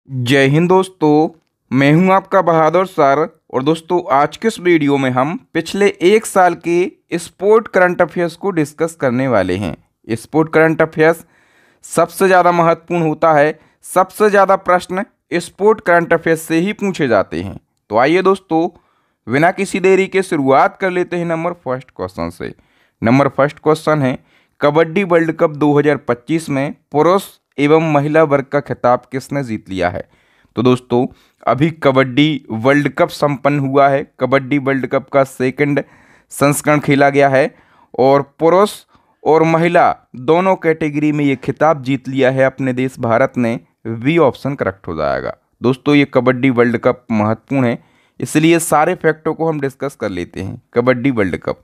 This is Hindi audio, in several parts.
जय हिंद दोस्तों। मैं हूं आपका बहादुर सर। और दोस्तों, आज के इस वीडियो में हम पिछले एक साल के स्पोर्ट करंट अफेयर्स को डिस्कस करने वाले हैं। स्पोर्ट करंट अफेयर्स सबसे ज़्यादा महत्वपूर्ण होता है। सबसे ज़्यादा प्रश्न स्पोर्ट करंट अफेयर्स से ही पूछे जाते हैं। तो आइए दोस्तों, बिना किसी देरी के शुरुआत कर लेते हैं नंबर फर्स्ट क्वेश्चन से। नंबर फर्स्ट क्वेश्चन है, कबड्डी वर्ल्ड कप 2025 में पुरुष एवं महिला वर्ग का खिताब किसने जीत लिया है? तो दोस्तों, अभी कबड्डी वर्ल्ड कप संपन्न हुआ है। कबड्डी वर्ल्ड कप का सेकंड संस्करण खेला गया है और पुरुष और महिला दोनों कैटेगरी में ये खिताब जीत लिया है अपने देश भारत ने। वी ऑप्शन करेक्ट हो जाएगा। दोस्तों, ये कबड्डी वर्ल्ड कप महत्वपूर्ण है, इसलिए सारे फैक्टों को हम डिस्कस कर लेते हैं। कबड्डी वर्ल्ड कप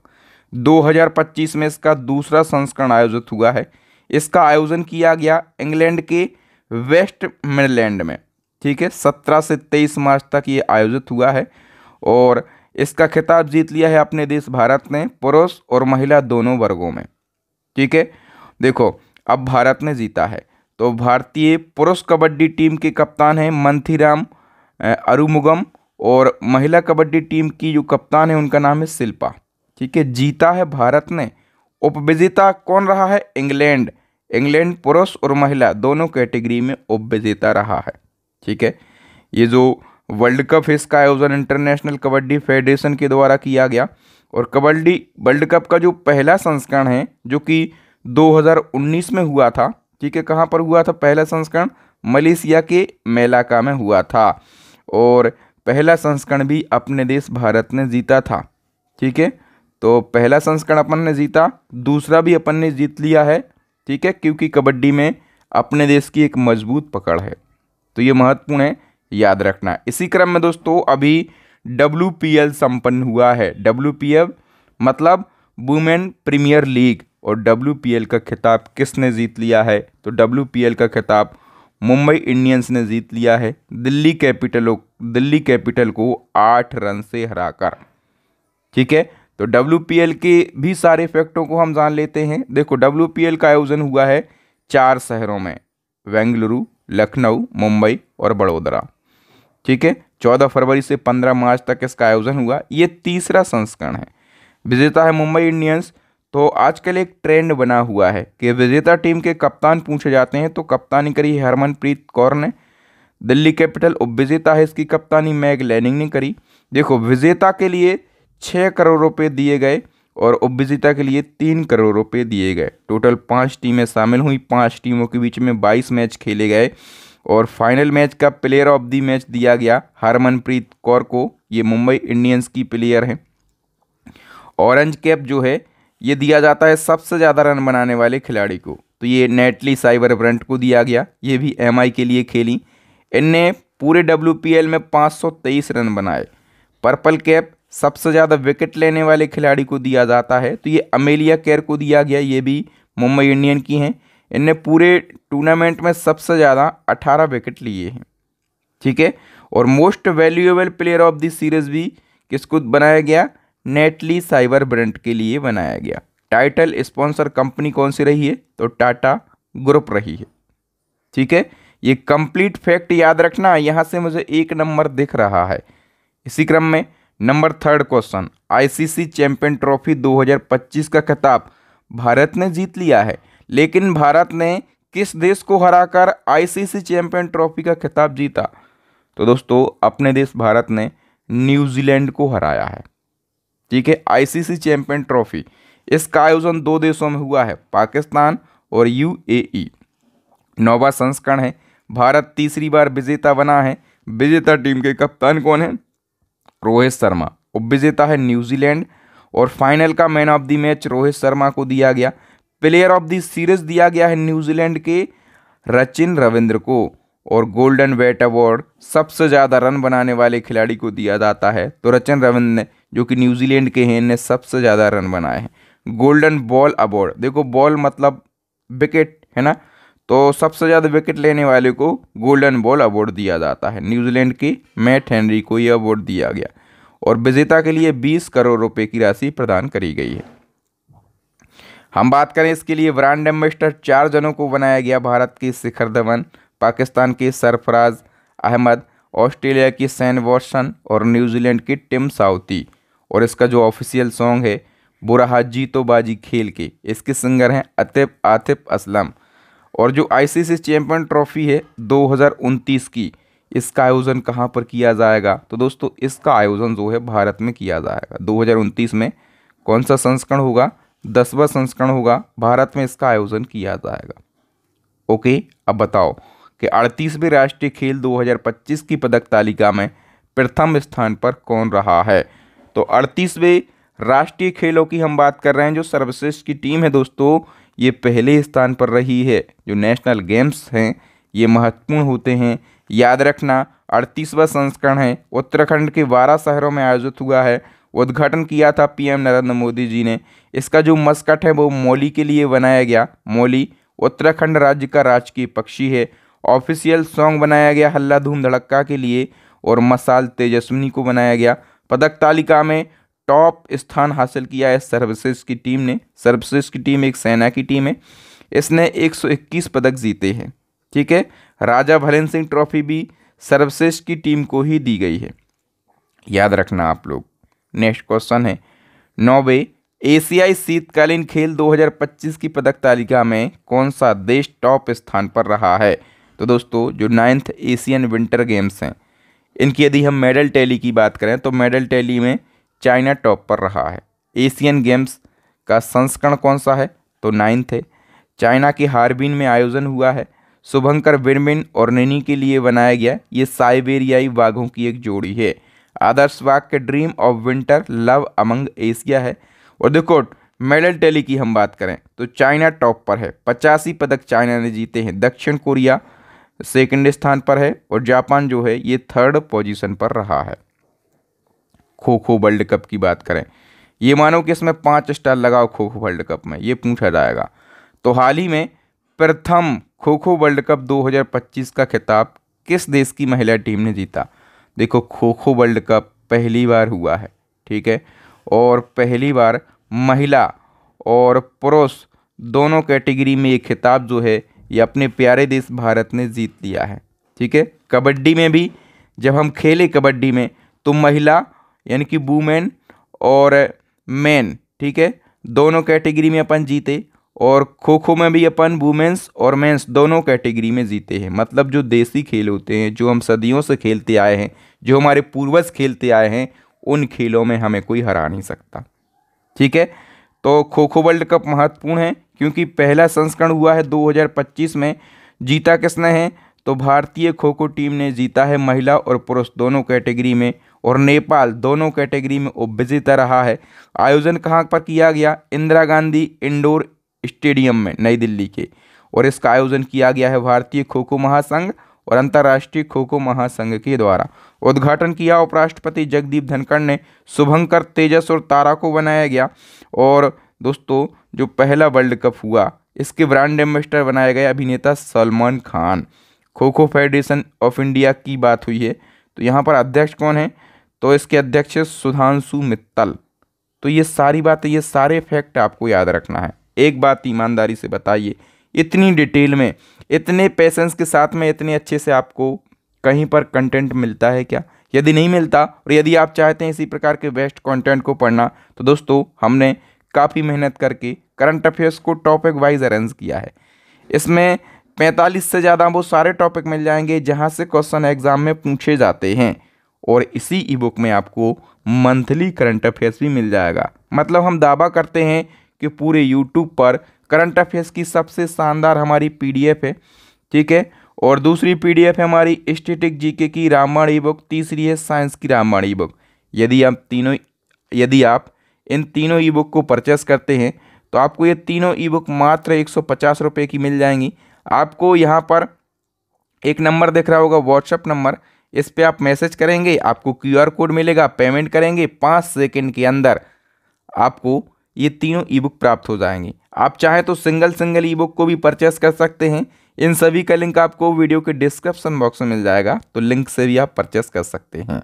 2025 में इसका दूसरा संस्करण आयोजित हुआ है। इसका आयोजन किया गया इंग्लैंड के वेस्ट मिडलैंड में। ठीक है, 17 से 23 मार्च तक ये आयोजित हुआ है और इसका खिताब जीत लिया है अपने देश भारत ने, पुरुष और महिला दोनों वर्गों में। ठीक है, देखो अब भारत ने जीता है। तो भारतीय पुरुष कबड्डी टीम के कप्तान हैं मंथीराम अरुमुगम और महिला कबड्डी टीम की जो कप्तान है उनका नाम है शिल्पा। ठीक है, जीता है भारत ने। उपविजेता कौन रहा है? इंग्लैंड। इंग्लैंड पुरुष और महिला दोनों कैटेगरी में उपविजेता रहा है। ठीक है, ये जो वर्ल्ड कप है इसका आयोजन इंटरनेशनल कबड्डी फेडरेशन के द्वारा किया गया और कबड्डी वर्ल्ड कप का जो पहला संस्करण है जो कि 2019 में हुआ था। ठीक है, कहाँ पर हुआ था पहला संस्करण? मलेशिया के मेलाका में हुआ था और पहला संस्करण भी अपने देश भारत ने जीता था। ठीक है, तो पहला संस्करण अपन ने जीता, दूसरा भी अपन ने जीत लिया है। ठीक है, क्योंकि कबड्डी में अपने देश की एक मजबूत पकड़ है, तो ये महत्वपूर्ण है, याद रखना। इसी क्रम में दोस्तों अभी WPL संपन्न हुआ है। WPL मतलब वुमेन प्रीमियर लीग। और WPL का खिताब किसने जीत लिया है? तो WPL का खिताब मुंबई इंडियंस ने जीत लिया है दिल्ली कैपिटल को 8 रन से हराकर। ठीक है, तो WPL के भी सारे फैक्टों को हम जान लेते हैं। देखो, WPL का आयोजन हुआ है 4 शहरों में, बेंगलुरु, लखनऊ, मुंबई और बड़ोदरा। ठीक है, 14 फरवरी से 15 मार्च तक इसका आयोजन हुआ। ये तीसरा संस्करण है। विजेता है मुंबई इंडियंस। तो आजकल एक ट्रेंड बना हुआ है कि विजेता टीम के कप्तान पूछे जाते हैं, तो कप्तानी करी हरमनप्रीत कौर ने। दिल्ली कैपिटल उपविजेता है, इसकी कप्तानी मैग लैनिंग ने करी। देखो, विजेता के लिए 6 करोड़ रुपए दिए गए और उपविजेता के लिए 3 करोड़ रुपए दिए गए। टोटल 5 टीमें शामिल हुई। 5 टीमों के बीच में 22 मैच खेले गए और फाइनल मैच का प्लेयर ऑफ द मैच दिया गया हरमनप्रीत कौर को। ये मुंबई इंडियंस की प्लेयर हैं। ऑरेंज कैप जो है ये दिया जाता है सबसे ज़्यादा रन बनाने वाले खिलाड़ी को, तो ये नेटली साइबरब्रंट को दिया गया। ये भी MI के लिए खेली। इनने पूरे WPL में 523 रन बनाए। पर्पल कैप सबसे ज़्यादा विकेट लेने वाले खिलाड़ी को दिया जाता है, तो ये अमेलिया केर को दिया गया। ये भी मुंबई इंडियन की हैं। इनने पूरे टूर्नामेंट में सबसे ज़्यादा 18 विकेट लिए हैं। ठीक है, और most valuable player of the series भी किसको बनाया गया? नेटली साइबरब्रंट के लिए बनाया गया। टाइटल स्पॉन्सर कंपनी कौन सी रही है? तो टाटा ग्रुप रही है। ठीक है, ये कंप्लीट फैक्ट याद रखना। यहाँ से मुझे 1 नंबर दिख रहा है। इसी क्रम में number third question, ICC champion trophy 2025 का खिताब भारत ने जीत लिया है, लेकिन भारत ने किस देश को हराकर ICC चैंपियन ट्रॉफी का खिताब जीता? तो दोस्तों, अपने देश भारत ने न्यूजीलैंड को हराया है। ठीक है, ICC चैंपियन ट्रॉफी इसका आयोजन 2 देशों में हुआ है, पाकिस्तान और UAE। 9वां संस्करण है। भारत तीसरी बार विजेता बना है। विजेता टीम के कप्तान कौन है? रोहित शर्मा। उपविजेता है न्यूजीलैंड और फाइनल का man of the match Rohit Sharma को दिया गया। प्लेयर ऑफ द सीरीज दिया गया है न्यूजीलैंड के रचिन रविंद्र को और गोल्डन बैट अवार्ड सबसे ज़्यादा रन बनाने वाले खिलाड़ी को दिया जाता है। तो रचिन रविंद्र ने, जो कि न्यूजीलैंड के हैं, इनने सबसे ज़्यादा रन बनाए हैं। गोल्डन बॉल अवार्ड, देखो बॉल मतलब विकेट है ना, तो सबसे ज़्यादा विकेट लेने वाले को गोल्डन बॉल अवार्ड दिया जाता है। न्यूजीलैंड के मैट हेनरी को यह अवार्ड दिया गया और विजेता के लिए 20 करोड़ रुपए की राशि प्रदान करी गई है। हम बात करें इसके लिए ब्रांड एम्बेसडर 4 जनों को बनाया गया। भारत के शिखर धवन, पाकिस्तान के सरफराज अहमद, ऑस्ट्रेलिया की सैन वॉटसन और न्यूजीलैंड की टिम साउथी। और इसका जो ऑफिशियल सॉन्ग है वो रहा जीतो बाजी खेल के, इसके सिंगर हैं आतिफ असलम। और जो आईसीसी चैंपियन ट्रॉफी है 2029 की, इसका आयोजन कहाँ पर किया जाएगा? तो दोस्तों इसका आयोजन जो है भारत में किया जाएगा 2029 में। कौन सा संस्करण होगा? 10वां संस्करण होगा, भारत में इसका आयोजन किया जाएगा। ओके, अब बताओ कि 38वें राष्ट्रीय खेल 2025 की पदक तालिका में प्रथम स्थान पर कौन रहा है? तो 38वें राष्ट्रीय खेलों की हम बात कर रहे हैं। जो सर्वश्रेष्ठ की टीम है दोस्तों, ये पहले स्थान पर रही है। जो नेशनल गेम्स हैं ये महत्वपूर्ण होते हैं, याद रखना। 38वां संस्करण है, उत्तराखंड के 12 शहरों में आयोजित हुआ है। उद्घाटन किया था पीएम नरेंद्र मोदी जी ने। इसका जो मस्कट है वो मौली के लिए बनाया गया। मौली उत्तराखंड राज्य का राजकीय पक्षी है। ऑफिशियल सॉन्ग बनाया गया हल्ला धूम धड़क्का के लिए, और मसाल तेजस्विनी को बनाया गया। पदक तालिका में टॉप स्थान हासिल किया है सर्वश्रेष्ठ की टीम ने। सर्वश्रेष्ठ की टीम एक सेना की टीम है, इसने 121 पदक जीते हैं। ठीक है, राजा भलन सिंह ट्रॉफी भी सर्वश्रेष्ठ की टीम को ही दी गई है, याद रखना आप लोग। नेक्स्ट क्वेश्चन है, 9वें एशियाई शीतकालीन खेल 2025 की पदक तालिका में कौन सा देश टॉप स्थान पर रहा है? तो दोस्तों जो 9th एशियन विंटर गेम्स हैं, इनकी यदि हम मेडल टैली की बात करें तो मेडल टैली में चाइना टॉप पर रहा है। एशियन गेम्स का संस्करण कौन सा है? तो 9th है। चाइना के हार्बिन में आयोजन हुआ है। शुभंकर विरमिन और नैनी के लिए बनाया गया। ये साइबेरियाई बाघों की एक जोड़ी है। आदर्श बाघ के dream of winter love among Asia है। और देखो मेडल टैली की हम बात करें तो चाइना टॉप पर है, 85 पदक चाइना ने जीते हैं। दक्षिण कोरिया सेकंड स्थान पर है, और जापान जो है ये 3rd पोजीशन पर रहा है। खो खो वर्ल्ड कप की बात करें, ये मानो कि इसमें 5 स्टार लगाओ खो खो वर्ल्ड कप में, ये पूछा जाएगा। तो हाल ही में प्रथम खो खो वर्ल्ड कप 2025 का खिताब किस देश की महिला टीम ने जीता? देखो खो खो वर्ल्ड कप पहली बार हुआ है, ठीक है, और पहली बार महिला और पुरुष दोनों कैटेगरी में ये खिताब जो है ये अपने प्यारे देश भारत ने जीत लिया है। ठीक है, कबड्डी में भी जब हम खेले कबड्डी में तो महिला यानी कि वुमेन और मेन, ठीक है, दोनों कैटेगरी में अपन जीते। और खो खो में भी अपन वुमेन्स और मेंस दोनों कैटेगरी में जीते हैं। मतलब जो देसी खेल होते हैं, जो हम सदियों से खेलते आए हैं, जो हमारे पूर्वज खेलते आए हैं, उन खेलों में हमें कोई हरा नहीं सकता। ठीक है, तो खो खो वर्ल्ड कप महत्वपूर्ण है क्योंकि पहला संस्करण हुआ है 2025 में। जीता किसने है? तो भारतीय खो खो टीम ने जीता है, महिला और पुरुष दोनों कैटेगरी में। और नेपाल दोनों कैटेगरी में उपविजेता रहा है। आयोजन कहाँ पर किया गया? इंदिरा गांधी इंडोर स्टेडियम में, नई दिल्ली के। और इसका आयोजन किया गया है भारतीय खो खो महासंघ और अंतर्राष्ट्रीय खो खो महासंघ के द्वारा। उद्घाटन किया उपराष्ट्रपति जगदीप धनखड़ ने। शुभंकर, तेजस और तारा को बनाया गया। और दोस्तों जो पहला वर्ल्ड कप हुआ इसके ब्रांड एम्बेसडर बनाए गए अभिनेता Salman Khan. Kho kho federation of India की बात हुई है, तो यहाँ पर अध्यक्ष कौन है? तो इसके अध्यक्ष सुधांशु मित्तल। तो ये सारी बातें, ये सारे फैक्ट आपको याद रखना है। एक बात ईमानदारी से बताइए, इतनी डिटेल में, इतने पेशेंस के साथ में, इतने अच्छे से आपको कहीं पर कंटेंट मिलता है क्या? यदि नहीं मिलता और यदि आप चाहते हैं इसी प्रकार के बेस्ट कंटेंट को पढ़ना, तो दोस्तों हमने काफ़ी मेहनत करके करंट अफेयर्स को टॉपिक वाइज अरेंज किया है। इसमें 45 से ज़्यादा वो सारे टॉपिक मिल जाएंगे जहाँ से क्वेश्चन एग्जाम में पूछे जाते हैं। और इसी ई बुक में आपको मंथली करंट अफेयर्स भी मिल जाएगा। मतलब हम दावा करते हैं कि पूरे यूट्यूब पर करंट अफेयर्स की सबसे शानदार हमारी पीडीएफ है। ठीक है, और दूसरी पीडीएफ है हमारी स्टैटिक जीके की रामायण ई बुक, तीसरी है साइंस की रामायण ई बुक। यदि आप इन तीनों ई बुक को परचेस करते हैं तो आपको ये तीनों ई बुक मात्र 150 रुपये की मिल जाएंगी। आपको यहाँ पर एक नंबर दिख रहा होगा, व्हाट्सएप नंबर, इस पे आप मैसेज करेंगे, आपको क्यूआर कोड मिलेगा, पेमेंट करेंगे, 5 सेकंड के अंदर आपको ये तीनों ई बुक प्राप्त हो जाएंगी। आप चाहें तो सिंगल ई बुक को भी परचेस कर सकते हैं। इन सभी का लिंक आपको वीडियो के डिस्क्रिप्शन बॉक्स में मिल जाएगा, तो लिंक से भी आप परचेस कर सकते हैं।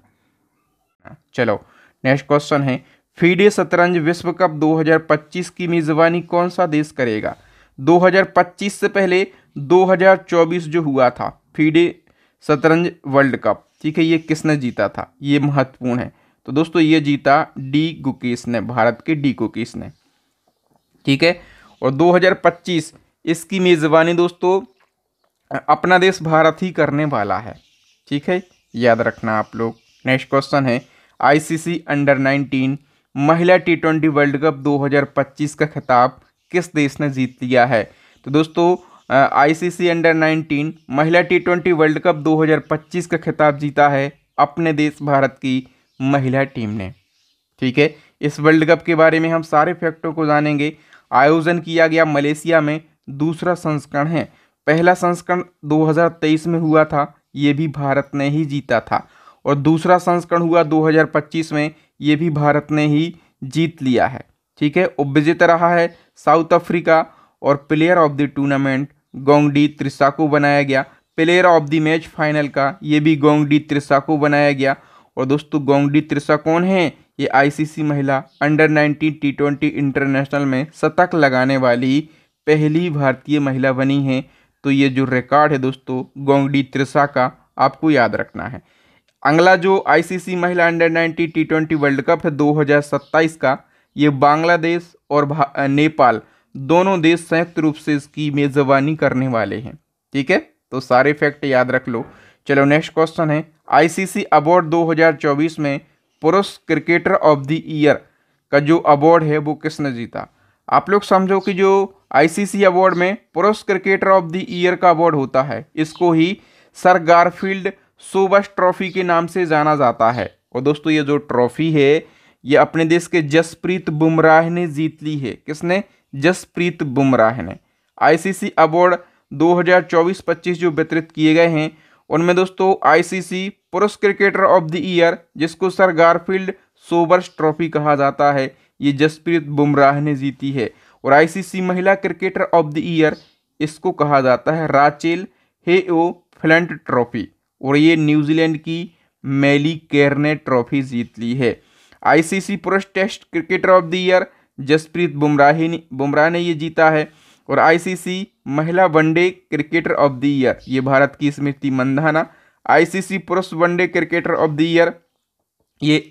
चलो नेक्स्ट क्वेश्चन है, फीडे शतरंज विश्व कप 2025 की मेजबानी कौन सा देश करेगा? 2025 से पहले 2024 जो हुआ था फीडे शतरंज वर्ल्ड कप, ठीक है, ये किसने जीता था, ये महत्वपूर्ण है। तो दोस्तों ये जीता डी गुकेश ने, भारत के डी गुकेश ने, ठीक है। और 2025 इसकी मेजबानी दोस्तों अपना देश भारत ही करने वाला है, ठीक है, याद रखना आप लोग। नेक्स्ट क्वेश्चन है आईसीसी अंडर 19 महिला T20 वर्ल्ड कप 2025 का खिताब किस देश ने जीत लिया है। तो दोस्तों आईसीसी अंडर 19 महिला T20 वर्ल्ड कप 2025 का खिताब जीता है अपने देश भारत की महिला टीम ने, ठीक है। इस वर्ल्ड कप के बारे में हम सारे फैक्टों को जानेंगे। आयोजन किया गया मलेशिया में, दूसरा संस्करण है, पहला संस्करण 2023 में हुआ था, ये भी भारत ने ही जीता था, और दूसरा संस्करण हुआ 2025 में, ये भी भारत ने ही जीत लिया है, ठीक है। उपविजेता रहा है साउथ अफ्रीका, और player of the tournament Gongadi Trisha को बनाया गया। Player of the match final का ये भी गोंगडी त्रिशा को बनाया गया। और दोस्तों गोंगडी त्रिशा कौन है, ये आईसीसी महिला अंडर 19 T20 इंटरनेशनल में शतक लगाने वाली पहली भारतीय महिला बनी है। तो ये जो रिकॉर्ड है दोस्तों गोंगडी त्रिशा का, आपको याद रखना है। अगला जो आईसीसी महिला अंडर 19 T20 वर्ल्ड कप है 2027 का, ये बांग्लादेश और नेपाल दोनों देश संयुक्त रूप से इसकी मेजबानी करने वाले हैं, ठीक है। तो सारे फैक्ट याद रख लो। चलो नेक्स्ट क्वेश्चन है आईसीसी अवार्ड 2024 में पुरुष क्रिकेटर ऑफ द ईयर का जो अवार्ड है वो किसने जीता। आप लोग समझो कि जो आईसीसी अवार्ड में पुरुष क्रिकेटर ऑफ द ईयर का अवार्ड होता है, इसको ही सर गारफील्ड सोबर्स ट्रॉफी के नाम से जाना जाता है। और दोस्तों ये जो ट्रॉफी है ये अपने देश के जसप्रीत बुमराह ने जीत ली है। किसने, जसप्रीत बुमराह ने। आईसीसी अवार्ड 2024-25 जो वितरित किए गए हैं उनमें दोस्तों आईसीसी पुरुष क्रिकेटर ऑफ द ईयर, जिसको सर गारफील्ड सोबर्स ट्रॉफी कहा जाता है, ये जसप्रीत बुमराह ने जीती है। और आईसीसी महिला क्रिकेटर ऑफ द ईयर, इसको कहा जाता है राचेल हेओ फ्लंट ट्रॉफी, और ये न्यूजीलैंड की मैली केयर ने ट्रॉफी जीत ली है। आईसीसी पुरुष test cricketer of the year Jasprit Bumrah ने ये जीता है। और आईसीसी महिला one day cricketer of the year, ये भारत की स्मृति मंधाना। आईसीसी पुरुष one day cricketer of the year, ये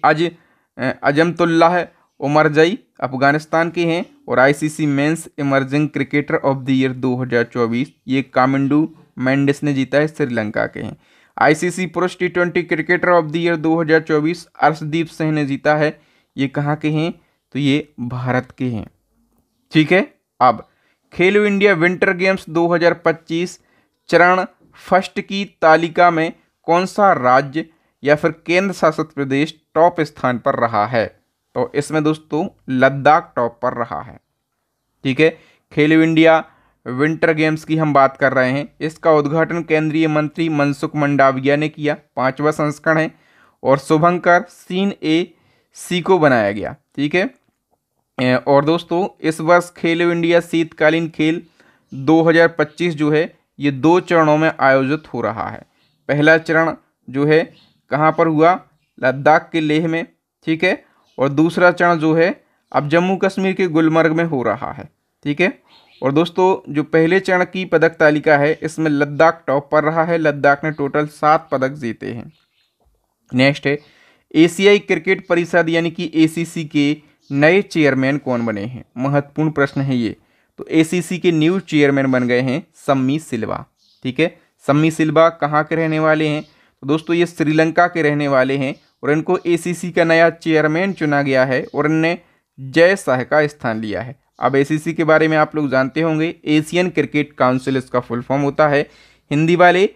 अजमतुल्लाह उमरजई अफगानिस्तान के हैं। और ICC men's emerging cricketer of the year 2024, ये कामिंडू मेंडिस ने जीता है, श्रीलंका के हैं। आईसीसी पुरुष T20 cricketer of the year 2024 Arshdeep Singh ने जीता है, ये कहाँ के हैं, तो ये भारत के हैं, ठीक है। अब खेलो इंडिया विंटर गेम्स 2025 चरण फर्स्ट की तालिका में कौन सा राज्य या फिर केंद्र शासित प्रदेश टॉप स्थान पर रहा है। तो इसमें दोस्तों लद्दाख टॉप पर रहा है, ठीक है। खेलो इंडिया विंटर गेम्स की हम बात कर रहे हैं। इसका उद्घाटन केंद्रीय मंत्री मनसुख मंडाविया ने किया, 5वां संस्करण है। और शुभंकर सीन ए सी को बनाया गया, ठीक है। और दोस्तों इस वर्ष खेलो इंडिया शीतकालीन खेल 2025 जो है ये 2 चरणों में आयोजित हो रहा है। पहला चरण जो है कहाँ पर हुआ, लद्दाख के लेह में, ठीक है। और दूसरा चरण जो है अब जम्मू कश्मीर के गुलमर्ग में हो रहा है, ठीक है। और दोस्तों जो पहले चरण की पदक तालिका है इसमें लद्दाख टॉप पर रहा है, लद्दाख ने टोटल 7 पदक जीते हैं। नेक्स्ट है एशियाई क्रिकेट परिषद यानी कि एसीसी के नए चेयरमैन कौन बने हैं, महत्वपूर्ण प्रश्न है ये। तो एसीसी के न्यू चेयरमैन बन गए हैं सम्मी सिल्वा, ठीक है। सम्मी सिल्वा कहाँ के रहने वाले हैं, तो दोस्तों ये श्रीलंका के रहने वाले हैं। और इनको एसीसी का नया चेयरमैन चुना गया है और इनने जय शाह का स्थान लिया है। अब एसीसी के बारे में आप लोग जानते होंगे, एशियन क्रिकेट काउंसिल इसका फुल फॉर्म होता है, हिंदी वाले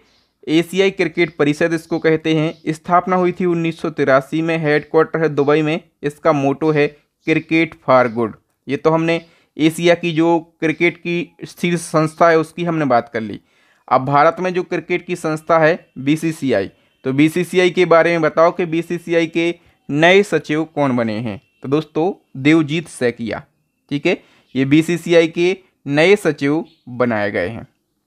एशियाई क्रिकेट परिषद इसको कहते हैं। स्थापना हुई थी 1983 में, हेडक्वार्टर है दुबई में। इसका मोटो है क्रिकेट फॉर गुड। ये तो हमने एशिया की जो क्रिकेट की शीर्ष संस्था है उसकी हमने बात कर ली। अब भारत में जो क्रिकेट की संस्था है बीसीसीआई, तो बीसीसीआई के बारे में बताओ कि बीसीसीआई के नए सचिव कौन बने हैं। तो दोस्तों देवजीत सैकिया, ठीक है, ये बीसीसीआई के नए सचिव बनाए गए हैं,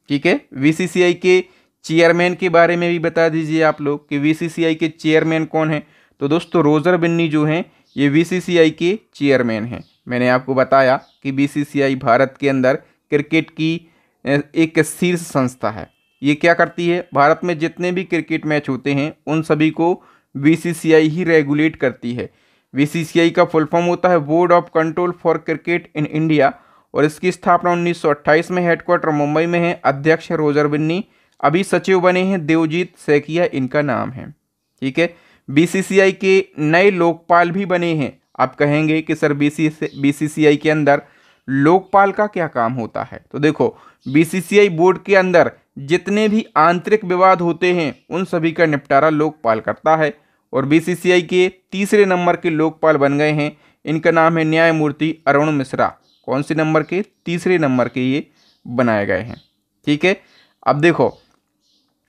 ठीक है। बीसीसीआई के चेयरमैन के बारे में भी बता दीजिए आप लोग कि बीसीसीआई के चेयरमैन कौन हैं। तो दोस्तों रोजर बिन्नी जो हैं ये बीसीसीआई के चेयरमैन हैं। मैंने आपको बताया कि बीसीसीआई भारत के अंदर क्रिकेट की एक शीर्ष संस्था है, ये क्या करती है, भारत में जितने भी क्रिकेट मैच होते हैं उन सभी को बीसीसीआई ही रेगुलेट करती है। बीसीसीआई का फुल फॉर्म होता है board of control for cricket in India, और इसकी स्थापना 1928 में, हेडक्वार्टर मुंबई में है। अध्यक्ष है रोजर बिन्नी। अभी सचिव बने हैं देवजीत सैकिया, इनका नाम है। ठीक है, बीसीसीआई के नए लोकपाल भी बने हैं। आप कहेंगे कि सर बीसीसीआई के अंदर लोकपाल का क्या काम होता है, तो देखो बीसीसीआई बोर्ड के अंदर जितने भी आंतरिक विवाद होते हैं उन सभी का निपटारा लोकपाल करता है। और बीसीसीआई के तीसरे नंबर के लोकपाल बन गए हैं, इनका नाम है न्यायमूर्ति अरुण मिश्रा। कौन से नंबर के, तीसरे नंबर के ये बनाए गए हैं। ठीक है, अब देखो,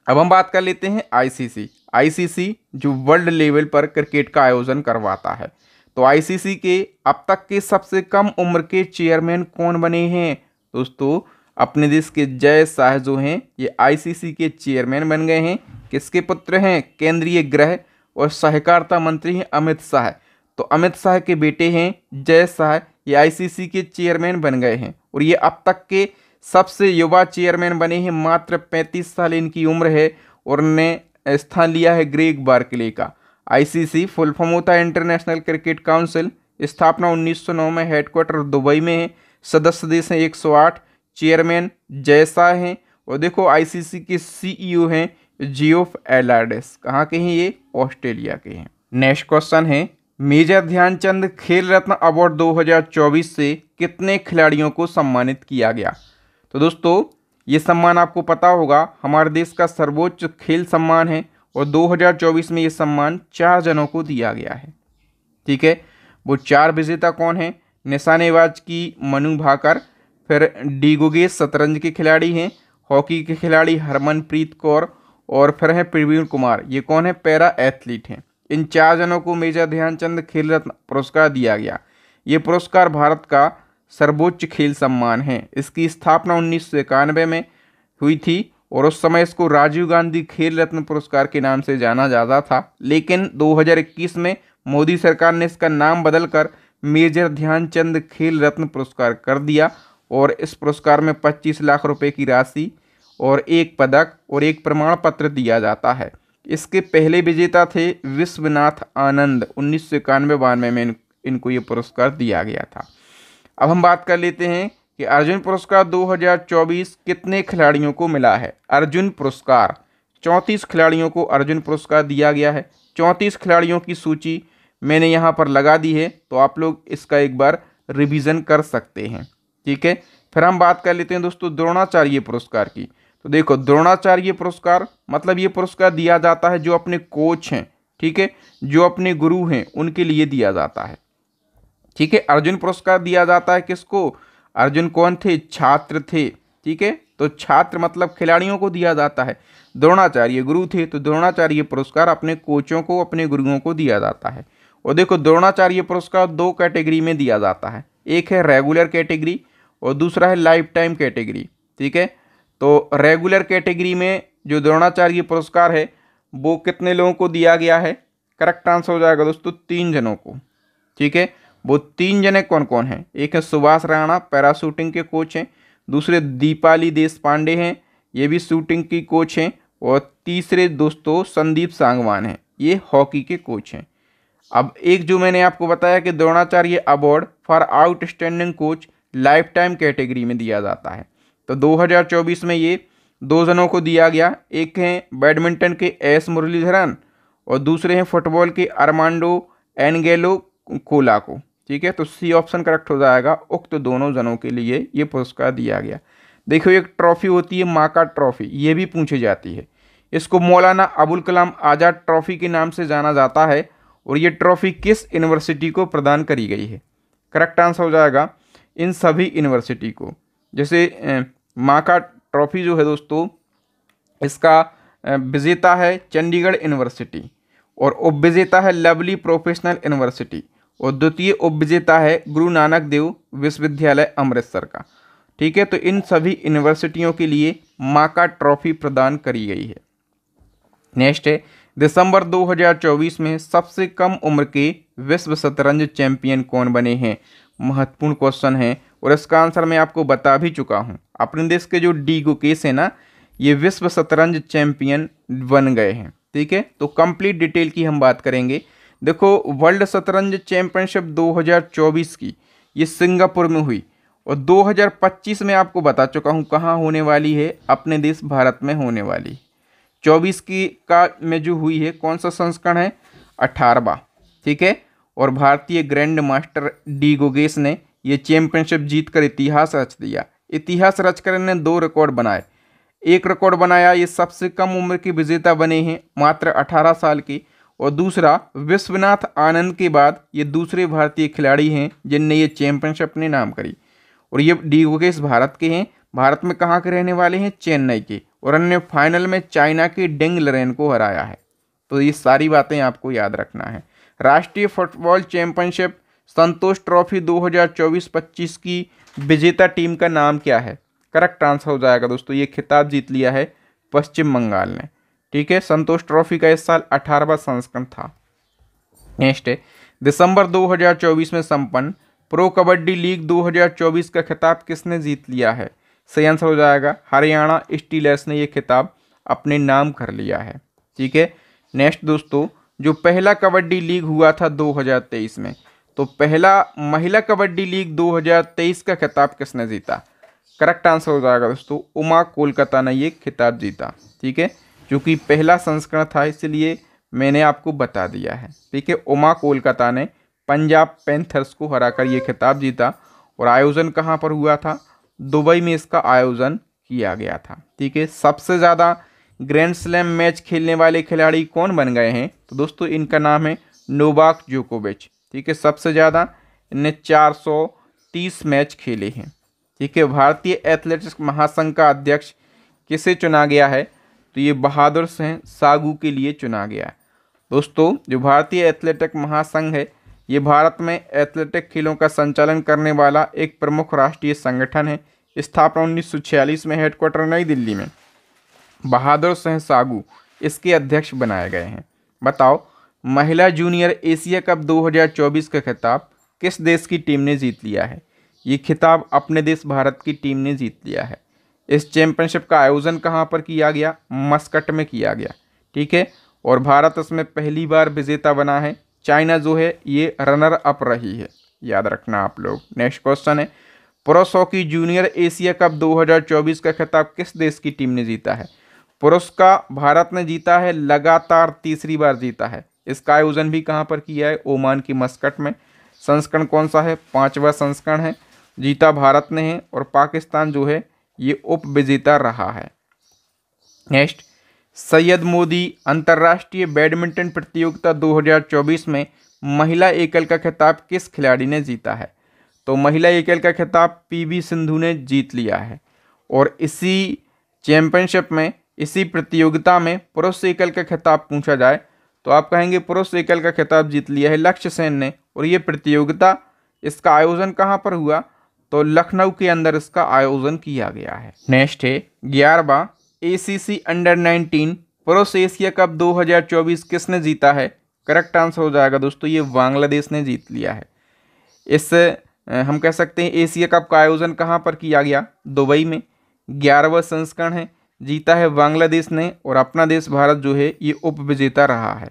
अब हम बात कर लेते हैं आईसीसी। आईसीसी जो वर्ल्ड लेवल पर क्रिकेट का आयोजन करवाता है, तो आईसीसी के अब तक के सबसे कम उम्र के चेयरमैन कौन बने हैं दोस्तों, अपने देश के जय शाह जो हैं ये आईसीसी के चेयरमैन बन गए हैं। किसके पुत्र हैं, केंद्रीय गृह और सहकारिता मंत्री हैं अमित शाह। तो अमित शाह के बेटे हैं जय शाह, ये आईसीसी के चेयरमैन बन गए हैं। और ये अब तक के सबसे युवा चेयरमैन बने हैं, मात्र 35 साल इनकी उम्र है, और ने स्थान लिया है ग्रेग बार्कले का। आईसीसी फुल फॉर्म होता है इंटरनेशनल क्रिकेट काउंसिल। स्थापना 1909 में, हेडक्वार्टर दुबई में है। सदस्य देश हैं 108, चेयरमैन जय शाह हैं। और देखो आईसीसी के सीईओ हैं जियोफ एलार्डिस। कहाँ के हैं ये, ऑस्ट्रेलिया के हैं। नेक्स्ट क्वेश्चन है, मेजर ध्यानचंद खेल रत्न अवार्ड 2024 से कितने खिलाड़ियों को सम्मानित किया गया। तो दोस्तों ये सम्मान आपको पता होगा हमारे देश का सर्वोच्च खेल सम्मान है, और 2024 में ये सम्मान 4 जनों को दिया गया है। ठीक है, वो 4 विजेता कौन हैं, निशानेबाज की मनु भाकर, फिर डिगोगेस शतरंज के खिलाड़ी हैं, हॉकी के खिलाड़ी हरमनप्रीत कौर, और फिर हैं प्रवीण कुमार। ये कौन है, पैरा एथलीट हैं। इन 4 जनों को मेजर ध्यानचंद खेल रत्न पुरस्कार दिया गया। ये पुरस्कार भारत का सर्वोच्च खेल सम्मान है। इसकी स्थापना 1991 में हुई थी, और उस समय इसको राजीव गांधी खेल रत्न पुरस्कार के नाम से जाना जाता था। लेकिन 2021 में मोदी सरकार ने इसका नाम बदलकर मेजर ध्यानचंद खेल रत्न पुरस्कार कर दिया, और इस पुरस्कार में 25 लाख रुपए की राशि और 1 पदक और 1 प्रमाण पत्र दिया जाता है। इसके पहले विजेता थे विश्वनाथ आनंद। 1991-92 में इनको ये पुरस्कार दिया गया था। अब हम बात कर लेते हैं कि अर्जुन पुरस्कार 2024 कितने खिलाड़ियों को मिला है। अर्जुन पुरस्कार 34 खिलाड़ियों को अर्जुन पुरस्कार दिया गया है। 34 खिलाड़ियों की सूची मैंने यहाँ पर लगा दी है, तो आप लोग इसका एक बार रिवीजन कर सकते हैं। ठीक है, फिर हम बात कर लेते हैं दोस्तों द्रोणाचार्य पुरस्कार की। तो देखो द्रोणाचार्य पुरस्कार मतलब ये पुरस्कार दिया जाता है जो अपने कोच हैं, ठीक है, जो अपने गुरु हैं उनके लिए दिया जाता है। ठीक है, अर्जुन पुरस्कार दिया जाता है किसको, अर्जुन कौन थे, छात्र थे। ठीक है, तो छात्र मतलब खिलाड़ियों को दिया जाता है। द्रोणाचार्य गुरु थे, तो द्रोणाचार्य पुरस्कार अपने कोचों को, अपने गुरुओं को दिया जाता है। और देखो द्रोणाचार्य पुरस्कार 2 कैटेगरी में दिया जाता है, एक है रेगुलर कैटेगरी और दूसरा है लाइफ टाइम कैटेगरी। ठीक है, तो रेगुलर कैटेगरी में जो द्रोणाचार्य पुरस्कार है वो कितने लोगों को दिया गया है, करेक्ट आंसर हो जाएगा दोस्तों 3 जनों को। ठीक है, वो 3 जने कौन कौन हैं, एक है सुभाष राणा पैराशूटिंग के कोच हैं, दूसरे दीपाली देश पांडे हैं, ये भी शूटिंग की कोच हैं, और तीसरे दोस्तों संदीप सांगवान हैं, ये हॉकी के कोच हैं। अब एक जो मैंने आपको बताया कि Dronacharya award for outstanding coach life time category में दिया जाता है, तो 2024 में ये 2 जनों को दिया गया। एक हैं बैडमिंटन के एस मुरलीधरन और दूसरे हैं फुटबॉल के अरमांडो एनगेलो कोला को। ठीक है, तो सी ऑप्शन करेक्ट हो जाएगा, उक्त दोनों जनों के लिए ये पुरस्कार दिया गया। देखो एक ट्रॉफी होती है माका ट्रॉफी, ये भी पूछी जाती है। इसको मौलाना अबुल कलाम आज़ाद ट्रॉफी के नाम से जाना जाता है, और ये ट्रॉफी किस यूनिवर्सिटी को प्रदान करी गई है, करेक्ट आंसर हो जाएगा इन सभी यूनिवर्सिटी को। जैसे माका ट्रॉफी जो है दोस्तों, इसका विजेता है चंडीगढ़ यूनिवर्सिटी, और उपविजेता है लवली प्रोफेशनल यूनिवर्सिटी, और द्वितीय उपविजेता है गुरु नानक देव विश्वविद्यालय अमृतसर का। ठीक है, तो इन सभी यूनिवर्सिटियों के लिए माका ट्रॉफी प्रदान करी गई है। नेक्स्ट है दिसंबर 2024 में सबसे कम उम्र के विश्व शतरंज चैंपियन कौन बने हैं, महत्वपूर्ण क्वेश्चन है, और इसका आंसर मैं आपको बता भी चुका हूं। अपने देश के जो डी गुकेश है ना, ये विश्व शतरंज चैंपियन बन गए हैं। ठीक है, तो कंप्लीट डिटेल की हम बात करेंगे। देखो, वर्ल्ड शतरंज चैंपियनशिप 2024 की ये सिंगापुर में हुई और 2025 में आपको बता चुका हूँ कहाँ होने वाली है, अपने देश भारत में होने वाली। 24 की का में जो हुई है, कौन सा संस्करण है, 18वां। ठीक है, और भारतीय ग्रैंड मास्टर डी गोगेश ने ये चैंपियनशिप जीतकर इतिहास रच दिया। इतिहास रचकर इन्होंने 2 रिकॉर्ड बनाए। एक रिकॉर्ड बनाया, ये सबसे कम उम्र के विजेता बने हैं, मात्र 18 साल के, और दूसरा विश्वनाथ आनंद के बाद ये दूसरे भारतीय खिलाड़ी हैं जिनने ये चैंपियनशिप अपने नाम करी। और ये डी गोगेश भारत के हैं। भारत में कहाँ के रहने वाले हैं, चेन्नई के, और अन्य फाइनल में चाइना के डेंग लरेन को हराया है। तो ये सारी बातें आपको याद रखना है। राष्ट्रीय फुटबॉल चैंपियनशिप संतोष ट्रॉफी 2024-25 की विजेता टीम का नाम क्या है, करेक्ट आंसर हो जाएगा दोस्तों, ये खिताब जीत लिया है पश्चिम बंगाल ने। ठीक है, संतोष ट्रॉफी का इस साल 18वां संस्करण था। नेक्स्ट है, दिसंबर 2024 में संपन्न प्रो कबड्डी लीग 2024 का खिताब किसने जीत लिया है, सही आंसर हो जाएगा हरियाणा स्टीलर्स ने ये खिताब अपने नाम कर लिया है। ठीक है, नेक्स्ट दोस्तों, जो पहला कबड्डी लीग हुआ था 2023 में, तो पहला महिला कबड्डी लीग 2023 का खिताब किसने जीता, करेक्ट आंसर हो जाएगा दोस्तों उमा कोलकाता ने ये खिताब जीता। ठीक है, क्योंकि पहला संस्करण था इसलिए मैंने आपको बता दिया है। ठीक है, उमा कोलकाता ने पंजाब पैंथर्स को हराकर ये खिताब जीता। और आयोजन कहाँ पर हुआ था, दुबई में इसका आयोजन किया गया था। ठीक है, सबसे ज़्यादा ग्रैंड स्लैम मैच खेलने वाले खिलाड़ी कौन बन गए हैं, तो दोस्तों इनका नाम है नोवाक जोकोविच। ठीक है, सबसे ज़्यादा इनने 430 मैच खेले हैं। ठीक है, भारतीय एथलेटिक्स महासंघ का अध्यक्ष किसे चुना गया है, तो ये बहादुर सिंह सागू के लिए चुना गया है। दोस्तों, जो भारतीय एथलेटिक महासंघ है, ये भारत में एथलेटिक खेलों का संचालन करने वाला एक प्रमुख राष्ट्रीय संगठन है। स्थापना 1946 में, हेडक्वार्टर नई दिल्ली में। बहादुर सिंह सागू इसके अध्यक्ष बनाए गए हैं। बताओ, महिला जूनियर एशिया कप 2024 का खिताब किस देश की टीम ने जीत लिया है, ये खिताब अपने देश भारत की टीम ने जीत लिया है। इस चैंपियनशिप का आयोजन कहाँ पर किया गया, मस्कट में किया गया। ठीक है, और भारत इसमें पहली बार विजेता बना है। चाइना जो है ये रनर अप रही है, याद रखना आप लोग। नेक्स्ट क्वेश्चन है, पुरुष हॉकी जूनियर एशिया कप 2024 का खिताब किस देश की टीम ने जीता है। पुरुष का भारत ने जीता है, लगातार तीसरी बार जीता है। इसका आयोजन भी कहाँ पर किया है, ओमान की मस्कट में। संस्करण कौन सा है, 5वां संस्करण है। जीता भारत ने है और पाकिस्तान जो है ये उप विजेता रहा है। नेक्स्ट, सैयद मोदी अंतर्राष्ट्रीय बैडमिंटन प्रतियोगिता 2024 में महिला एकल का खिताब किस खिलाड़ी ने जीता है, तो महिला एकल का खिताब पीवी सिंधु ने जीत लिया है। और इसी चैंपियनशिप में, इसी प्रतियोगिता में पुरुष एकल का खिताब पूछा जाए तो आप कहेंगे पुरुष एकल का खिताब जीत लिया है लक्ष्य सेन ने। और ये प्रतियोगिता, इसका आयोजन कहाँ पर हुआ, तो लखनऊ के अंदर इसका आयोजन किया गया है। नेक्स्ट है, 11वां ACC अंडर 19 पुरुष एशिया कप 2024 किसने जीता है, करेक्ट आंसर हो जाएगा दोस्तों ये बांग्लादेश ने जीत लिया है। इससे हम कह सकते हैं एशिया कप का आयोजन कहाँ पर किया गया, दुबई में। 11वां संस्करण है, जीता है बांग्लादेश ने और अपना देश भारत जो है ये उप विजेता रहा है।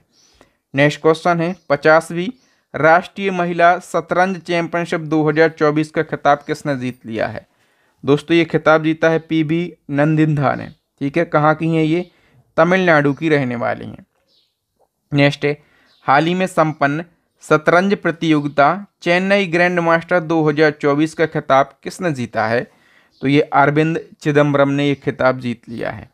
नेक्स्ट क्वेश्चन है, 50वीं राष्ट्रीय महिला शतरंज चैंपियनशिप 2024 का खिताब किसने जीत लिया है, दोस्तों ये खिताब जीता है PB नंदिंधा ने। ठीक है, कहाँ की हैं ये, तमिलनाडु की रहने वाली हैं। नेक्स्ट है, हाल ही में संपन्न शतरंज प्रतियोगिता चेन्नई ग्रैंड मास्टर 2024 का खिताब किसने जीता है, तो ये अरविंद चिदम्बरम ने ये खिताब जीत लिया है।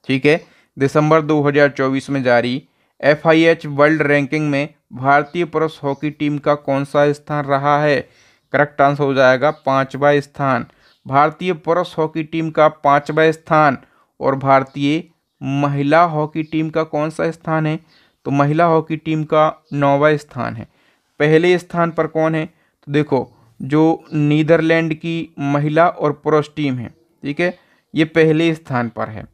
ठीक है, दिसंबर 2024 में जारी FIH वर्ल्ड रैंकिंग में भारतीय पुरुष हॉकी टीम का कौन सा स्थान रहा है, करेक्ट आंसर हो जाएगा 5वां स्थान। भारतीय पुरुष हॉकी टीम का 5वां स्थान। और भारतीय महिला हॉकी टीम का कौन सा स्थान है, तो महिला हॉकी टीम का 9वां स्थान है। पहले स्थान पर कौन है, तो देखो जो नीदरलैंड की महिला और पुरुष टीम है, ठीक है, ये पहले स्थान पर है।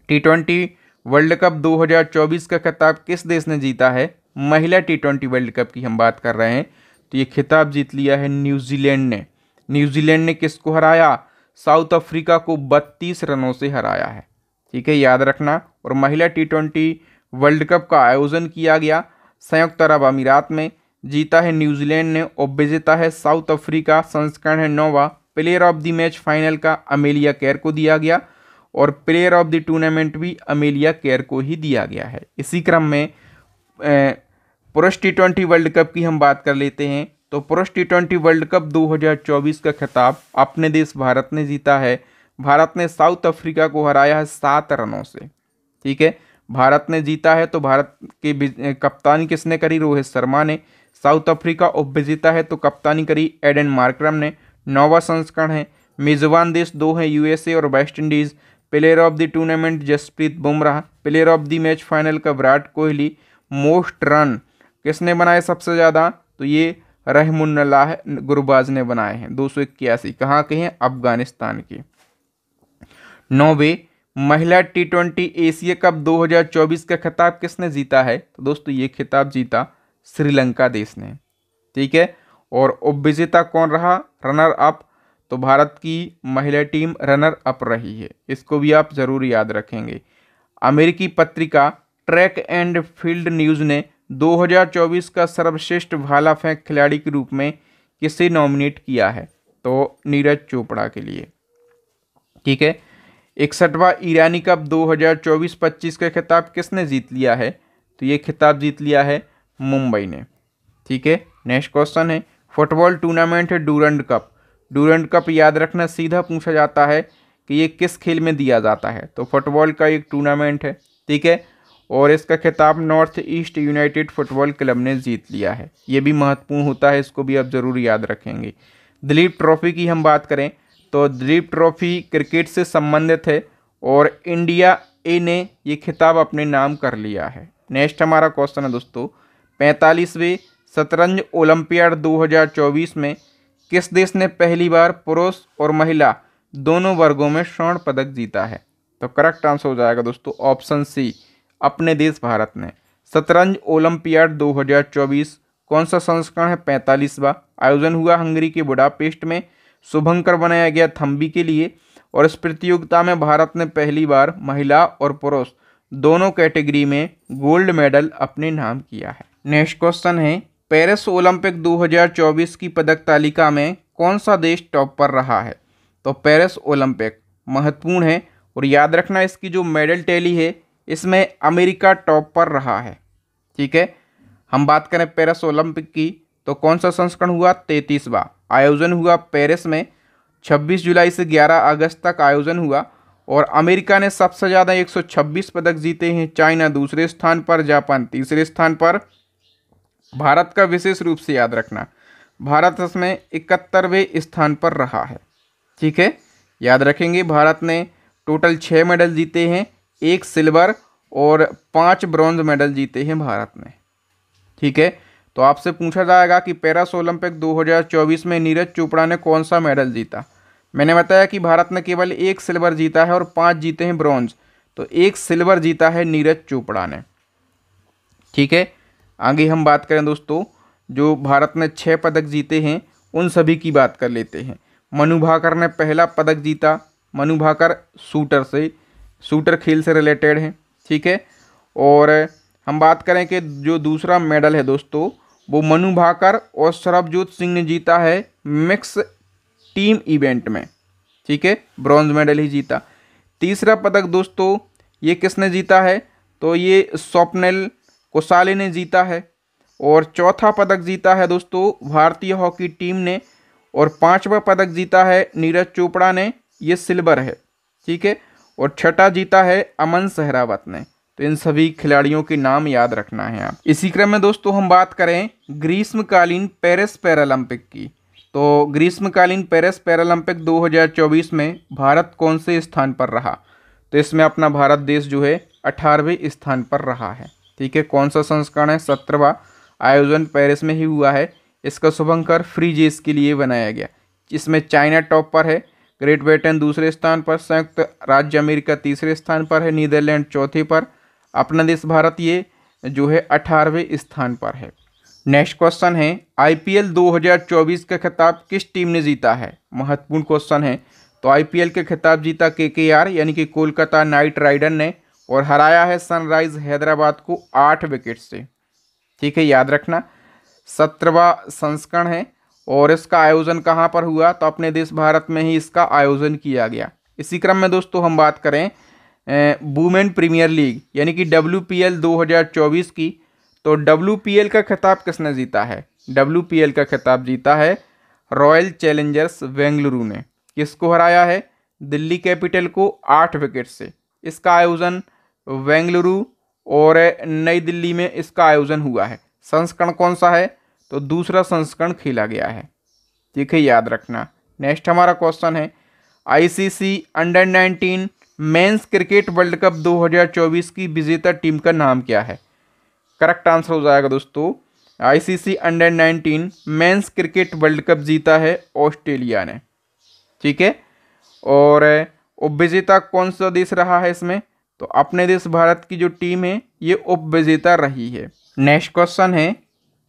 T20 वर्ल्ड कप 2024 का खिताब किस देश ने जीता है, महिला T20 वर्ल्ड कप की हम बात कर रहे हैं, तो ये खिताब जीत लिया है न्यूजीलैंड ने। न्यूजीलैंड ने किसको हराया, साउथ अफ्रीका को 32 रनों से हराया है। ठीक है, याद रखना। और महिला T20 वर्ल्ड कप का आयोजन किया गया संयुक्त अरब अमीरात में। जीता है न्यूजीलैंड ने और विजेता है साउथ अफ्रीका। संस्करण है 9वां। Player of the match final का अमेलिया केयर को दिया गया और प्लेयर ऑफ द टूर्नामेंट भी अमेलिया केयर को ही दिया गया है। इसी क्रम में पुरुष T20 वर्ल्ड कप की हम बात कर लेते हैं। तो पुरुष T20 वर्ल्ड कप 2024 का खिताब अपने देश भारत ने जीता है। भारत ने साउथ अफ्रीका को हराया है 7 रनों से। ठीक है, भारत ने जीता है। तो भारत की कप्तानी किसने करी? रोहित शर्मा ने। साउथ अफ्रीका उपविजेता है तो कप्तानी करी एडन मार्करम ने। 9वां संस्करण है। मेजबान देश 2 हैं, USA और West Indies. Player of the tournament Jasprit Bumrah. Player of the match final का विराट कोहली। मोस्ट रन किसने बनाए सबसे ज़्यादा? तो ये रहमुन्नलाह गुरबाज ने बनाए हैं, 281। कहाँ के हैं? अफगानिस्तान के। 9वें महिला T20 एशिया कप 2024 का खिताब किसने जीता है? तो दोस्तों ये खिताब जीता श्रीलंका देश ने। ठीक है, और उपविजेता कौन रहा? Runner up. तो भारत की महिला टीम रनर अप रही है, इसको भी आप जरूर याद रखेंगे। अमेरिकी पत्रिका ट्रैक एंड फील्ड न्यूज़ ने 2024 का सर्वश्रेष्ठ भाला फेंक खिलाड़ी के रूप में किसे नॉमिनेट किया है? तो नीरज चोपड़ा के लिए। ठीक है, 61वां ईरानी कप 2024-25 का खिताब किसने जीत लिया है? तो ये खिताब जीत लिया है मुंबई ने। ठीक है, नेक्स्ट क्वेश्चन है फुटबॉल टूर्नामेंट है डूरंड कप। डूरंड कप याद रखना, सीधा पूछा जाता है कि ये किस खेल में दिया जाता है? तो फुटबॉल का एक टूर्नामेंट है। ठीक है, और इसका खिताब north east United football club ने जीत लिया है। ये भी महत्वपूर्ण होता है, इसको भी आप जरूर याद रखेंगे। दिलीप ट्रॉफी की हम बात करें तो दिलीप ट्रॉफी क्रिकेट से संबंधित है और इंडिया ए ने ये खिताब अपने नाम कर लिया है। नेक्स्ट हमारा क्वेश्चन है दोस्तों 45वें शतरंज ओलंपियाड 2024 में किस देश ने पहली बार पुरुष और महिला दोनों वर्गों में स्वर्ण पदक जीता है? तो करेक्ट आंसर हो जाएगा दोस्तों ऑप्शन सी, अपने देश भारत ने। शतरंज ओलंपियाड 2024 कौन सा संस्करण है? 45वां। आयोजन हुआ हंगरी के बुडापेस्ट में। शुभंकर बनाया गया थम्बी के लिए और इस प्रतियोगिता में भारत ने पहली बार महिला और पुरुष दोनों कैटेगरी में गोल्ड मेडल अपने नाम किया है। नेक्स्ट क्वेश्चन है पेरिस ओलंपिक 2024 की पदक तालिका में कौन सा देश टॉप पर रहा है? तो पेरिस ओलंपिक महत्वपूर्ण है और याद रखना इसकी जो मेडल टैली है इसमें अमेरिका टॉप पर रहा है। ठीक है, हम बात करें पेरिस ओलंपिक की तो कौन सा संस्करण हुआ? 33वां। आयोजन हुआ पेरिस में 26 जुलाई से 11 अगस्त तक आयोजन हुआ और अमेरिका ने सबसे ज़्यादा 126 पदक जीते हैं। चाइना दूसरे स्थान पर, जापान तीसरे स्थान पर। भारत का विशेष रूप से याद रखना, भारत इसमें 71वें स्थान पर रहा है। ठीक है, याद रखेंगे भारत ने टोटल 6 मेडल जीते हैं, 1 सिल्वर और 5 ब्रॉन्ज मेडल जीते हैं भारत ने। ठीक है, तो आपसे पूछा जाएगा कि पेरिस ओलंपिक 2024 में नीरज चोपड़ा ने कौन सा मेडल जीता? मैंने बताया कि भारत ने केवल 1 सिल्वर जीता है और 5 जीते हैं ब्रॉन्ज, तो 1 सिल्वर जीता है नीरज चोपड़ा ने। ठीक है, आगे हम बात करें दोस्तों जो भारत ने 6 पदक जीते हैं उन सभी की बात कर लेते हैं। मनु भाकर ने पहला पदक जीता। मनु भाकर शूटर खेल से रिलेटेड है। ठीक है, और हम बात करें कि जो दूसरा मेडल है दोस्तों वो मनु भाकर और सरबजोत सिंह ने जीता है मिक्स टीम इवेंट में। ठीक है, ब्रॉन्ज मेडल ही जीता। तीसरा पदक दोस्तों ये किसने जीता है? तो ये स्वप्निल कोसाले ने जीता है। और चौथा पदक जीता है दोस्तों भारतीय हॉकी टीम ने और 5वां पदक जीता है नीरज चोपड़ा ने, ये सिल्वर है। ठीक है, और छठा जीता है अमन सहरावत ने। तो इन सभी खिलाड़ियों के नाम याद रखना है आप। इसी क्रम में दोस्तों हम बात करें ग्रीष्मकालीन पेरिस पैरालंपिक की तो ग्रीष्मकालीन पेरिस पैरालंपिक 2024 में भारत कौन से स्थान पर रहा? तो इसमें अपना भारत देश जो है 18वें स्थान पर रहा है। ठीक है, कौन सा संस्करण है? 17वां। आयोजन पेरिस में ही हुआ है। इसका शुभंकर फ्रीजेस के लिए बनाया गया। इसमें चाइना टॉप पर है, ग्रेट ब्रिटेन दूसरे स्थान पर, संयुक्त राज्य अमेरिका तीसरे स्थान पर है, नीदरलैंड चौथे पर, अपना देश भारत ये जो है 18वें स्थान पर है। नेक्स्ट क्वेश्चन है IPL 2024 का खिताब किस टीम ने जीता है? महत्वपूर्ण क्वेश्चन है। तो आईपीएल के खिताब जीता केकेआर यानी कि कोलकाता नाइट राइडर ने, और हराया है सनराइज हैदराबाद को 8 विकेट से। ठीक है, याद रखना 17वां संस्करण है और इसका आयोजन कहाँ पर हुआ, तो अपने देश भारत में ही इसका आयोजन किया गया। इसी क्रम में दोस्तों हम बात करें वुमेन प्रीमियर लीग यानी कि WPL 2024 की, तो WPL का खिताब किसने जीता है? WPL का खिताब जीता है रॉयल चैलेंजर्स बेंगलुरु ने। किसको हराया है? दिल्ली कैपिटल को 8 विकेट से। इसका आयोजन बेंगलुरु और नई दिल्ली में इसका आयोजन हुआ है। संस्करण कौन सा है? तो दूसरा संस्करण खेला गया है। ठीक है, याद रखना। नेक्स्ट हमारा क्वेश्चन है ICC under 19 men's cricket world cup 2024 की विजेता टीम का नाम क्या है? करेक्ट आंसर हो जाएगा दोस्तों ICC under 19 men's cricket world cup जीता है ऑस्ट्रेलिया ने। ठीक है, और उप विजेता कौन सा देश रहा है इसमें? तो अपने देश भारत की जो टीम है ये उप विजेता रही है। नेक्स्ट क्वेश्चन है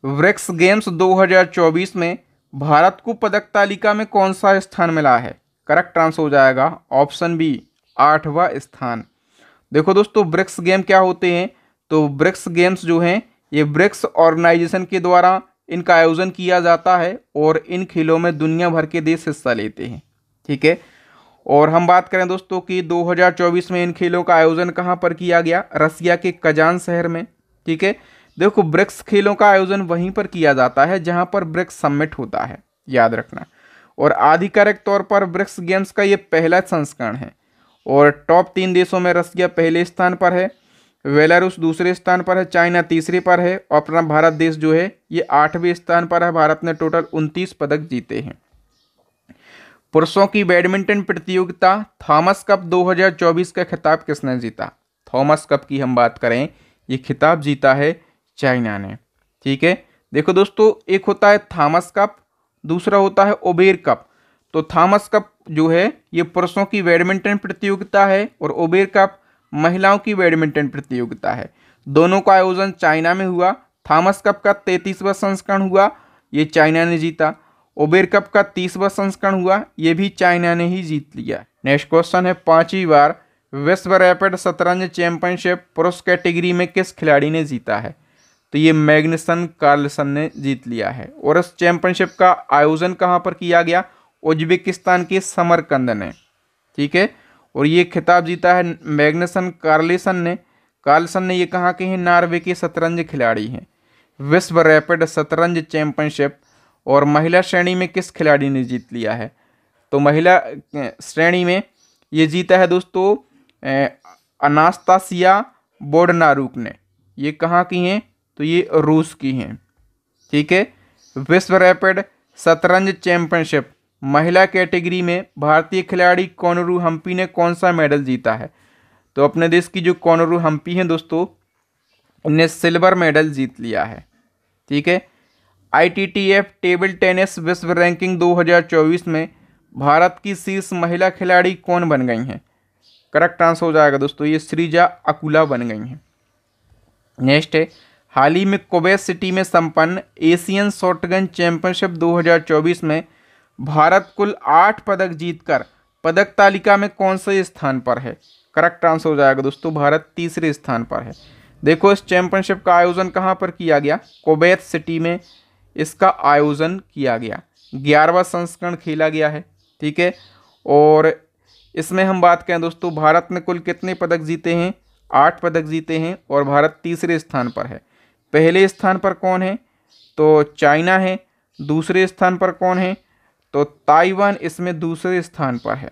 ब्रिक्स गेम्स 2024 में भारत को पदक तालिका में कौन सा स्थान मिला है? करेक्ट आंसर हो जाएगा ऑप्शन बी 8वां स्थान। देखो दोस्तों ब्रिक्स गेम क्या होते हैं, तो ब्रिक्स गेम्स जो हैं ये ब्रिक्स ऑर्गेनाइजेशन के द्वारा इनका आयोजन किया जाता है और इन खेलों में दुनिया भर के देश हिस्सा लेते हैं। ठीक है, और हम बात करें दोस्तों कि 2024 में इन खेलों का आयोजन कहाँ पर किया गया? रसिया के कजान शहर में। ठीक है, देखो ब्रिक्स खेलों का आयोजन वहीं पर किया जाता है जहां पर ब्रिक्स समिट होता है, याद रखना। और आधिकारिक तौर पर ब्रिक्स गेम्स का ये पहला संस्करण है और टॉप 3 देशों में रसिया पहले स्थान पर है, बेलारूस दूसरे स्थान पर है, चाइना तीसरे पर है और अपना भारत देश जो है ये 8वें स्थान पर है। भारत ने टोटल 29 पदक जीते हैं। पुरुषों की बैडमिंटन प्रतियोगिता थॉमस कप 2024 का खिताब किसने जीता? थॉमस कप की हम बात करें, ये खिताब जीता है चाइना ने। ठीक है, देखो दोस्तों एक होता है थॉमस कप, दूसरा होता है ओबेर कप। तो थॉमस कप जो है ये पुरुषों की बैडमिंटन प्रतियोगिता है और ओबेर कप महिलाओं की बैडमिंटन प्रतियोगिता है। दोनों का आयोजन चाइना में हुआ। थॉमस कप का 33वां संस्करण हुआ, ये चाइना ने जीता। ओबेर कप का 30वां संस्करण हुआ, ये भी चाइना ने ही जीत लिया। नेक्स्ट क्वेश्चन है 5वीं बार विश्व रैपिड शतरंज चैंपियनशिप पुरुष कैटेगरी में किस खिलाड़ी ने जीता है? तो ये मैग्नसन कार्लसन ने जीत लिया है। और इस चैंपियनशिप का आयोजन कहाँ पर किया गया? उज्बेकिस्तान के समरकंद ने। ठीक है, और ये खिताब जीता है मैग्नसन कार्लसन ने। ये कहाँ के हैं? नॉर्वे के शतरंज खिलाड़ी हैं। विश्व रैपिड शतरंज चैंपियनशिप और महिला श्रेणी में किस खिलाड़ी ने जीत लिया है? तो महिला श्रेणी में ये जीता है दोस्तों अनास्तासिया बोडनारुक ने। ये कहाँ की हैं? तो ये रूस की हैं। ठीक है, विश्व रैपिड शतरंज चैंपियनशिप महिला कैटेगरी में भारतीय खिलाड़ी कोनरू हम्पी ने कौन सा मेडल जीता है? तो अपने देश की जो कोनरू हम्पी हैं दोस्तों, इन्हें सिल्वर मेडल जीत लिया है। ठीक है, ITTF टेबल टेनिस विश्व रैंकिंग 2024 में भारत की शीर्ष महिला खिलाड़ी कौन बन गई हैं? करेक्ट आंसर हो जाएगा दोस्तों ये श्रीजा अकुला बन गई हैं। नेक्स्ट है हाल ही में कुवैत सिटी में संपन्न एशियन शॉटगन चैंपियनशिप 2024 में भारत कुल 8 पदक जीतकर पदक तालिका में कौन से स्थान पर है? करेक्ट आंसर हो जाएगा दोस्तों भारत तीसरे स्थान पर है। देखो इस चैंपियनशिप का आयोजन कहाँ पर किया गया? कुवैत सिटी में इसका आयोजन किया गया। 11वां संस्करण खेला गया है। ठीक है, और इसमें हम बात करें दोस्तों भारत ने कुल कितने पदक जीते हैं? 8 पदक जीते हैं और भारत तीसरे स्थान पर है। पहले स्थान पर कौन है? तो चाइना है। दूसरे स्थान पर कौन है? तो ताइवान इसमें दूसरे स्थान पर है।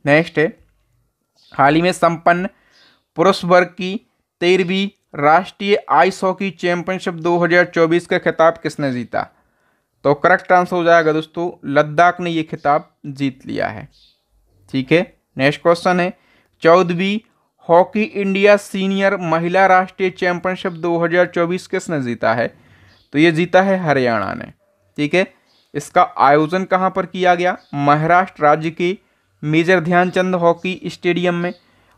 नेक्स्ट है हाल ही में संपन्न पुरुष वर्ग की 13वीं राष्ट्रीय आइस हॉकी चैंपियनशिप 2024 का खिताब किसने जीता? तो करेक्ट आंसर हो जाएगा दोस्तों लद्दाख ने ये खिताब जीत लिया है। ठीक है, नेक्स्ट क्वेश्चन है 14वीं हॉकी इंडिया सीनियर महिला राष्ट्रीय चैंपियनशिप 2024 किसने जीता है? तो ये जीता है हरियाणा ने। ठीक है, इसका आयोजन कहाँ पर किया गया? महाराष्ट्र राज्य के मेजर ध्यानचंद हॉकी स्टेडियम में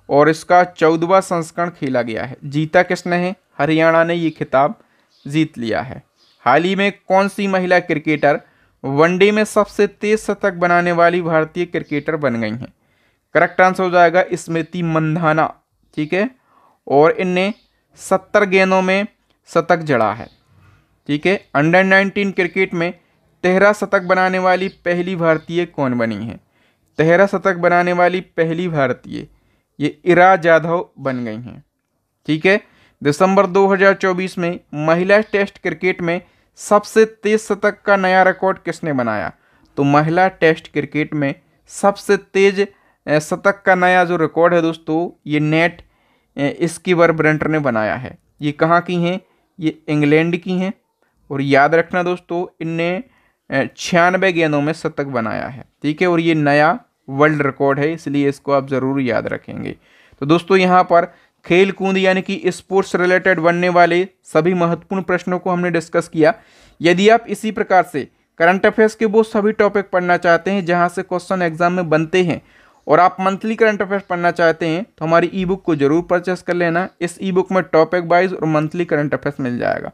और इसका 14वां संस्करण खेला गया है। जीता किसने है? हरियाणा ने ये खिताब जीत लिया है। हाल ही में कौन सी महिला क्रिकेटर वनडे में सबसे तेज शतक बनाने वाली भारतीय क्रिकेटर बन गई हैं। करेक्ट आंसर हो जाएगा स्मृति मंधाना। ठीक है, और इनने 70 गेंदों में शतक जड़ा है। ठीक है, अंडर 19 क्रिकेट में 13 शतक बनाने वाली पहली भारतीय कौन बनी है? 13 शतक बनाने वाली पहली भारतीय ये इरा जाधव बन गई हैं। ठीक है, दिसंबर 2024 में महिला टेस्ट क्रिकेट में सबसे तेज शतक का नया रिकॉर्ड किसने बनाया? तो महिला टेस्ट क्रिकेट में सबसे तेज शतक का नया जो रिकॉर्ड है दोस्तों, ये नेट स्कीवर ब्रंटर ने बनाया है। ये कहाँ की हैं? ये इंग्लैंड की हैं। और याद रखना दोस्तों, इनने 96 गेंदों में शतक बनाया है। ठीक है, और ये नया वर्ल्ड रिकॉर्ड है, इसलिए इसको आप ज़रूर याद रखेंगे। तो दोस्तों यहाँ पर खेल कूद यानी कि स्पोर्ट्स रिलेटेड बनने वाले सभी महत्वपूर्ण प्रश्नों को हमने डिस्कस किया। यदि आप इसी प्रकार से करंट अफेयर्स के वो सभी टॉपिक पढ़ना चाहते हैं जहाँ से क्वेश्चन एग्जाम में बनते हैं, और आप मंथली करंट अफेयर्स पढ़ना चाहते हैं, तो हमारी ई बुक को जरूर परचेस कर लेना। इस ई बुक में टॉपिक वाइज और मंथली करंट अफेयर्स मिल जाएगा।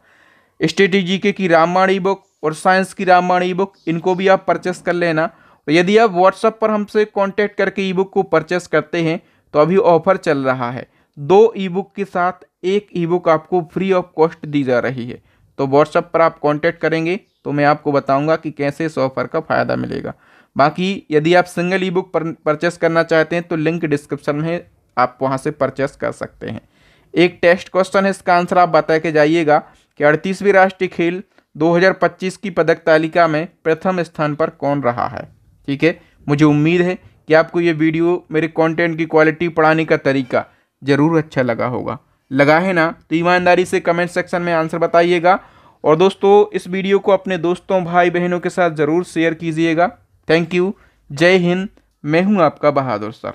स्टेट जीके की रामबाण ई बुक और साइंस की रामबाण ई बुक, इनको भी आप परचेस कर लेना। और यदि आप व्हाट्सएप पर हमसे कांटेक्ट करके ई बुक को परचेस करते हैं तो अभी ऑफर चल रहा है, 2 ई बुक के साथ 1 ई बुक आपको फ्री ऑफ कॉस्ट दी जा रही है। तो व्हाट्सएप पर आप कांटेक्ट करेंगे तो मैं आपको बताऊंगा कि कैसे इस ऑफर का फ़ायदा मिलेगा। बाकी यदि आप सिंगल ई बुक परचेस करना चाहते हैं तो लिंक डिस्क्रिप्शन में, आप वहां से परचेस कर सकते हैं। एक टेस्ट क्वेश्चन है, इसका आंसर आप बता के जाइएगा कि 38वीं राष्ट्रीय खेल 2025 की पदक तालिका में प्रथम स्थान पर कौन रहा है। ठीक है, मुझे उम्मीद है कि आपको ये वीडियो, मेरे कंटेंट की क्वालिटी, पढ़ाने का तरीका ज़रूर अच्छा लगा होगा। लगा है ना? तो ईमानदारी से कमेंट सेक्शन में आंसर बताइएगा। और दोस्तों इस वीडियो को अपने दोस्तों, भाई बहनों के साथ ज़रूर शेयर कीजिएगा। Thank you. जय हिंद। मैं हूँ आपका बहादुर सर।